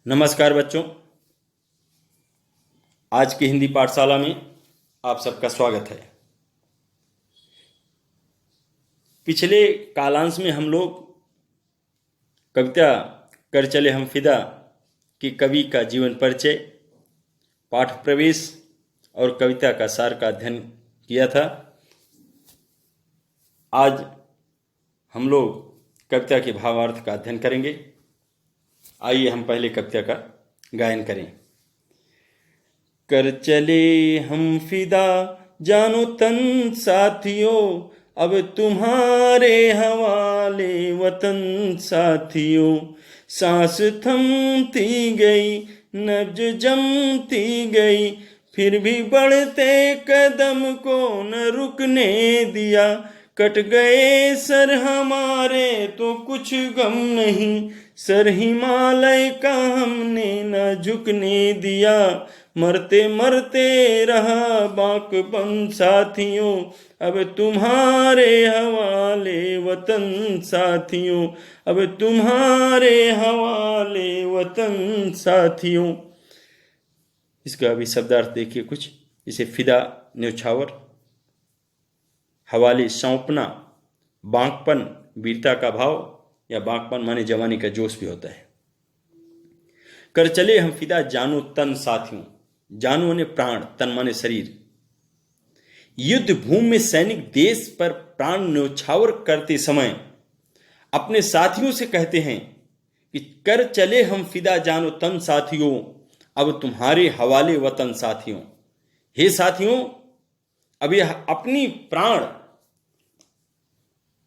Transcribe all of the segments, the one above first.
नमस्कार बच्चों। आज की हिंदी पाठशाला में आप सबका स्वागत है। पिछले कालांश में हम लोग कविता कर चले हम फिदा कि कवि का जीवन परिचय, पाठ प्रवेश और कविता का सार का अध्ययन किया था। आज हम लोग कविता के भावार्थ का अध्ययन करेंगे। आइए हम पहले कविता का गायन करें। कर चले हम फिदा जानो तन साथियों, अब तुम्हारे हवाले वतन साथियों। सांस थमती गई, नब्ज जमती गई, फिर भी बढ़ते कदम को न रुकने दिया। कट गए सर हमारे तो कुछ गम नहीं, सर हिमालय का हमने न झुकने दिया। मरते मरते रहा बाकपन साथियों, अब तुम्हारे हवाले वतन साथियों, अब तुम्हारे हवाले वतन साथियों। इसका अभी शब्दार्थ देखिए कुछ। इसे फिदा न्यौछावर, हवाले सौंपना, बांकपन वीरता का भाव, या बांकपन माने जवानी का जोश भी होता है। कर चले हम फिदा जानो तन साथियों, जानो माने प्राण, तन माने शरीर। युद्ध भूमि में सैनिक देश पर प्राण न्यौछावर करते समय अपने साथियों से कहते हैं कि कर चले हम फिदा जानो तन साथियों, अब तुम्हारे हवाले वतन साथियों। हे साथियों, अब यह अपनी प्राण,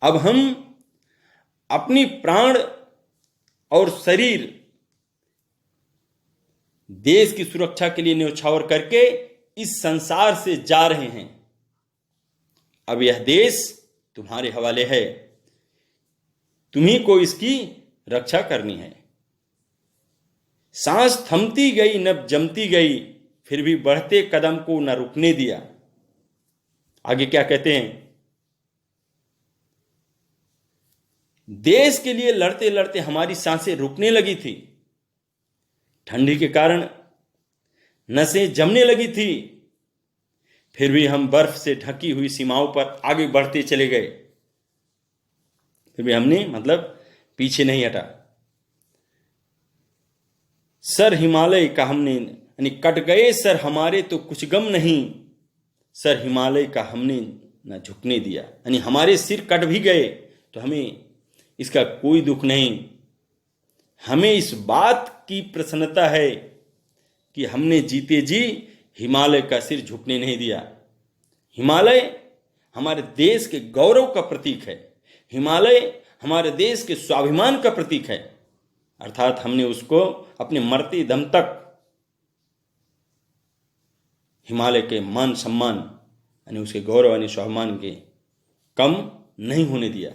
अब हम अपनी प्राण और शरीर देश की सुरक्षा के लिए न्यौछावर करके इस संसार से जा रहे हैं। अब यह देश तुम्हारे हवाले है, तुम्ही को इसकी रक्षा करनी है। सांस थमती गई, नब जमती गई, फिर भी बढ़ते कदम को न रुकने दिया। आगे क्या कहते हैं? देश के लिए लड़ते लड़ते हमारी सांसें रुकने लगी थी, ठंडी के कारण नसें जमने लगी थी, फिर भी हम बर्फ से ढकी हुई सीमाओं पर आगे बढ़ते चले गए। फिर भी हमने पीछे नहीं हटा। सर हिमालय का हमने, यानी कट गए सर हमारे तो कुछ गम नहीं, सर हिमालय का हमने न झुकने दिया। यानी हमारे सिर कट भी गए तो हमें इसका कोई दुख नहीं। हमें इस बात की प्रसन्नता है कि हमने जीते जी हिमालय का सिर झुकने नहीं दिया। हिमालय हमारे देश के गौरव का प्रतीक है, हिमालय हमारे देश के स्वाभिमान का प्रतीक है। अर्थात हमने उसको अपने मरते दम तक हिमालय के मान सम्मान, यानी उसके गौरव यानी स्वाभिमान के कम नहीं होने दिया।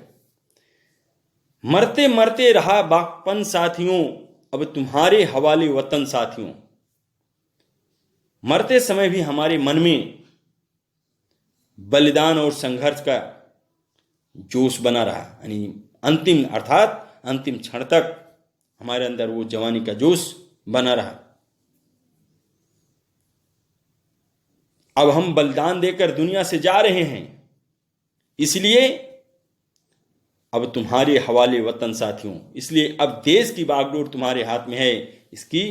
मरते मरते रहा बाकपन साथियों, अब तुम्हारे हवाले वतन साथियों। मरते समय भी हमारे मन में बलिदान और संघर्ष का जोश बना रहा, यानी अंतिम अर्थात अंतिम क्षण तक हमारे अंदर वो जवानी का जोश बना रहा। अब हम बलिदान देकर दुनिया से जा रहे हैं, इसलिए अब तुम्हारे हवाले वतन साथियों, इसलिए अब देश की बागडोर तुम्हारे हाथ में है, इसकी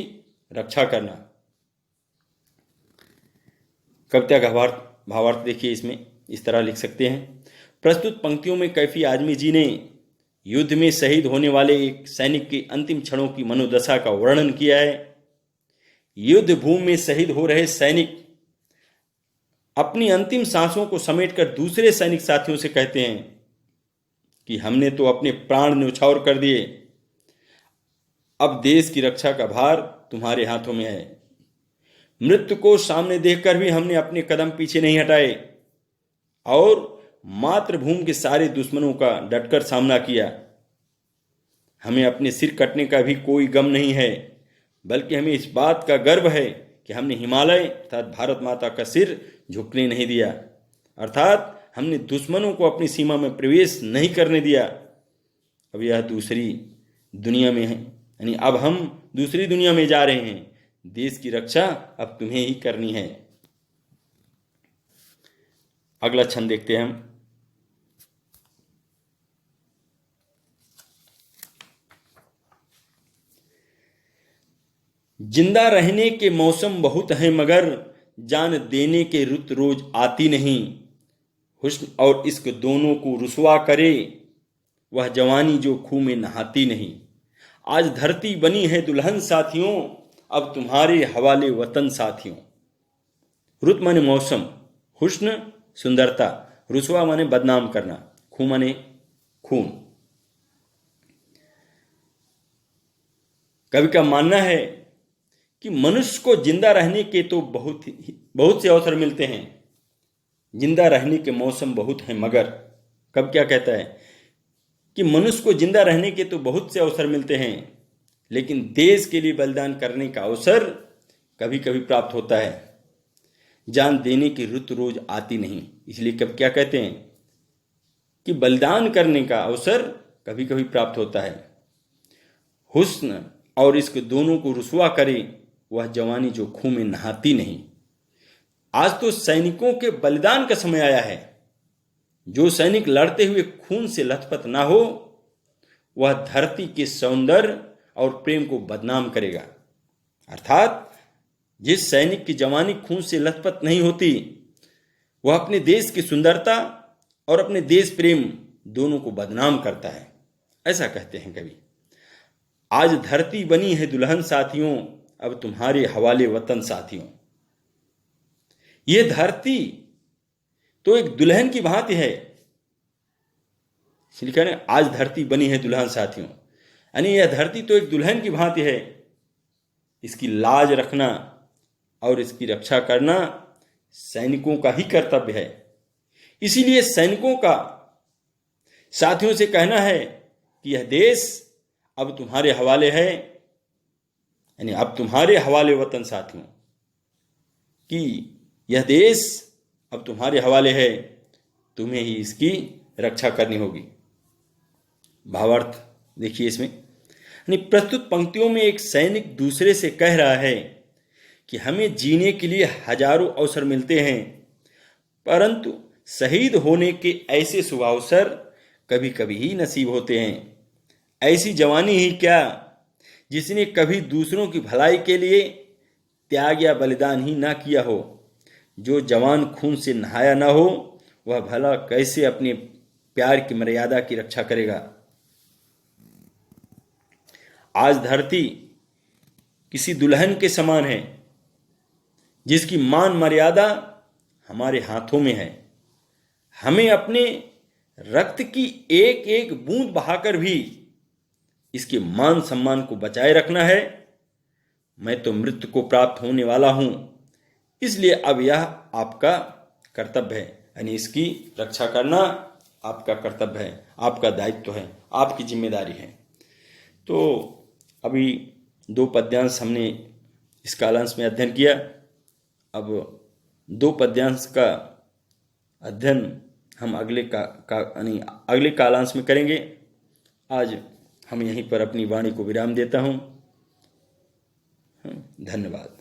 रक्षा करना। कविता का भावार्थ देखिए। इसमें इस तरह लिख सकते हैं। प्रस्तुत पंक्तियों में कैफी आजमी जी ने युद्ध में शहीद होने वाले एक सैनिक के अंतिम क्षणों की मनोदशा का वर्णन किया है। युद्ध भूमि में शहीद हो रहे सैनिक अपनी अंतिम सांसों को समेटकर दूसरे सैनिक साथियों से कहते हैं कि हमने तो अपने प्राण न्यौछावर कर दिए, अब देश की रक्षा का भार तुम्हारे हाथों में है। मृत्यु को सामने देखकर भी हमने अपने कदम पीछे नहीं हटाए और मातृभूमि के सारे दुश्मनों का डटकर सामना किया। हमें अपने सिर कटने का भी कोई गम नहीं है, बल्कि हमें इस बात का गर्व है कि हमने हिमालय अर्थात भारत माता का सिर झुकने नहीं दिया। अर्थात हमने दुश्मनों को अपनी सीमा में प्रवेश नहीं करने दिया। अब यह दूसरी दुनिया में है, यानी अब हम दूसरी दुनिया में जा रहे हैं, देश की रक्षा अब तुम्हें ही करनी है। अगला छंद देखते हैं हम। जिंदा रहने के मौसम बहुत हैं मगर जान देने के रुत रोज आती नहीं। हुस्न और इश्क दोनों को रुसवा करे वह जवानी जो खूह में नहाती नहीं। आज धरती बनी है दुल्हन साथियों अब तुम्हारे हवाले वतन साथियों। रुत माने मौसम, हुस्न सुंदरता, रुसवा माने बदनाम करना, खून माने खून। कवि का मानना है कि मनुष्य को जिंदा रहने के तो बहुत से अवसर मिलते हैं, जिंदा रहने के मौसम बहुत हैं मगर, कब क्या कहता है कि मनुष्य को जिंदा रहने के तो बहुत से अवसर मिलते हैं, लेकिन देश के लिए बलिदान करने का अवसर कभी कभी प्राप्त होता है। जान देने की रुत रोज आती नहीं, इसलिए कब क्या कहते हैं कि बलिदान करने का अवसर कभी कभी प्राप्त होता है। हुस्न और इश्क दोनों को रुसवा करे वह जवानी जो खूह में नहाती नहीं। आज तो सैनिकों के बलिदान का समय आया है। जो सैनिक लड़ते हुए खून से लथपथ ना हो वह धरती के सौंदर्य और प्रेम को बदनाम करेगा। अर्थात जिस सैनिक की जवानी खून से लथपथ नहीं होती वह अपने देश की सुंदरता और अपने देश प्रेम दोनों को बदनाम करता है, ऐसा कहते हैं कवि। आज धरती बनी है दुल्हन साथियों अब तुम्हारे हवाले वतन साथियों। ये धरती तो एक दुल्हन की भांति है, इसलिए कह रहे हैं आज धरती बनी है दुल्हन साथियों, यानी यह धरती तो एक दुल्हन की भांति है। इसकी लाज रखना और इसकी रक्षा करना सैनिकों का ही कर्तव्य है। इसीलिए सैनिकों का साथियों से कहना है कि यह देश अब तुम्हारे हवाले है, यानी अब तुम्हारे हवाले वतन साथियों, कि यह देश अब तुम्हारे हवाले है, तुम्हें ही इसकी रक्षा करनी होगी। भावार्थ देखिए इसमें, यानी प्रस्तुत पंक्तियों में एक सैनिक दूसरे से कह रहा है कि हमें जीने के लिए हजारों अवसर मिलते हैं, परंतु शहीद होने के ऐसे शुभ अवसर कभी कभी ही नसीब होते हैं। ऐसी जवानी ही क्या जिसने कभी दूसरों की भलाई के लिए त्याग या बलिदान ही ना किया हो। जो जवान खून से नहाया ना हो वह भला कैसे अपने प्यार की मर्यादा की रक्षा करेगा। आज धरती किसी दुल्हन के समान है जिसकी मान मर्यादा हमारे हाथों में है। हमें अपने रक्त की एक एक बूंद बहाकर भी इसके मान सम्मान को बचाए रखना है। मैं तो मृत्यु को प्राप्त होने वाला हूं, इसलिए अब यह आपका कर्तव्य है, यानी इसकी रक्षा करना आपका कर्तव्य है, आपका दायित्व है, आपकी जिम्मेदारी है। तो अभी 2 पद्यांश हमने इस कालांश में अध्ययन किया। अब 2 पद्यांश का अध्ययन हम अगले कालांश में करेंगे। आज हम यहीं पर अपनी वाणी को विराम देता हूँ। धन्यवाद।